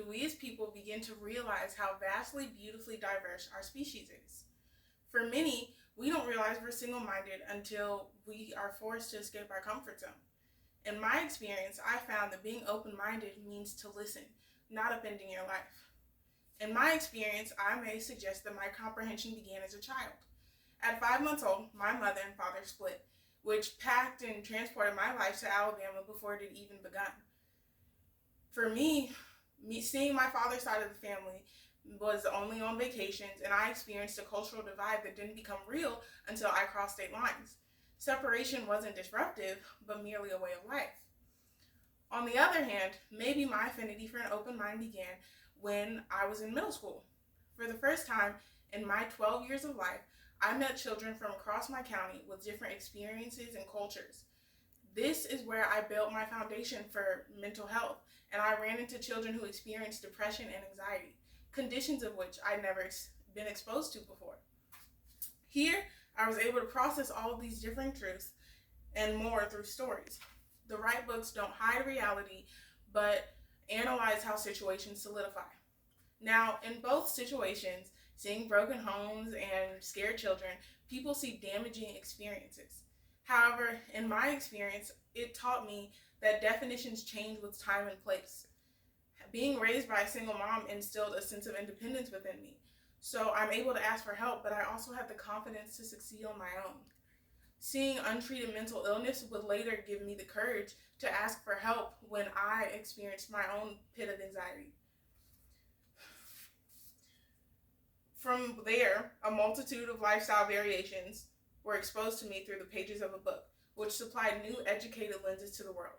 do we as people begin to realize how vastly beautifully diverse our species is. For many, we don't realize we're single minded until we are forced to escape our comfort zone. In my experience, I found that being open minded means to listen, not upending your life. In my experience, I may suggest that my comprehension began as a child. At 5 months old, my mother and father split, which packed and transported my life to Alabama before it had even begun. For me seeing my father's side of the family was only on vacations, and I experienced a cultural divide that didn't become real until I crossed state lines. Separation wasn't disruptive, but merely a way of life. On the other hand, maybe my affinity for an open mind began when I was in middle school. For the first time in my 12 years of life, I met children from across my county with different experiences and cultures. This is where I built my foundation for mental health, and I ran into children who experienced depression and anxiety, conditions of which I'd never been exposed to before. Here, I was able to process all of these different truths and more through stories. The right books don't hide reality, but analyze how situations solidify. Now, in both situations, seeing broken homes and scared children, people see damaging experiences. However, in my experience, it taught me that definitions change with time and place. Being raised by a single mom instilled a sense of independence within me. So I'm able to ask for help, but I also have the confidence to succeed on my own. Seeing untreated mental illness would later give me the courage to ask for help when I experienced my own pit of anxiety. From there, a multitude of lifestyle variations were exposed to me through the pages of a book, which supplied new educated lenses to the world.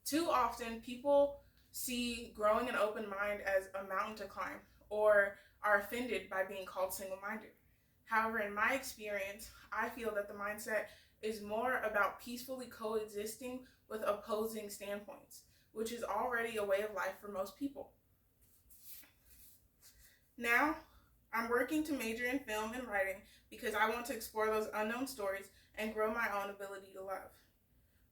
Too often, people see growing an open mind as a mountain to climb or are offended by being called single-minded. However, in my experience, I feel that the mindset is more about peacefully coexisting with opposing standpoints, which is already a way of life for most people. Now, I'm working to major in film and writing because I want to explore those unknown stories and grow my own ability to love.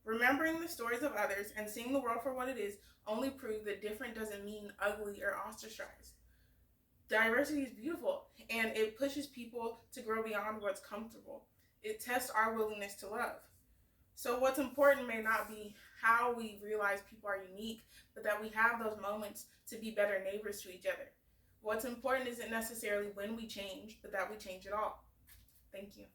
Remembering the stories of others and seeing the world for what it is only prove that different doesn't mean ugly or ostracized. Diversity is beautiful, and it pushes people to grow beyond what's comfortable. It tests our willingness to love. So what's important may not be how we realize people are unique, but that we have those moments to be better neighbors to each other. What's important isn't necessarily when we change, but that we change it all. Thank you.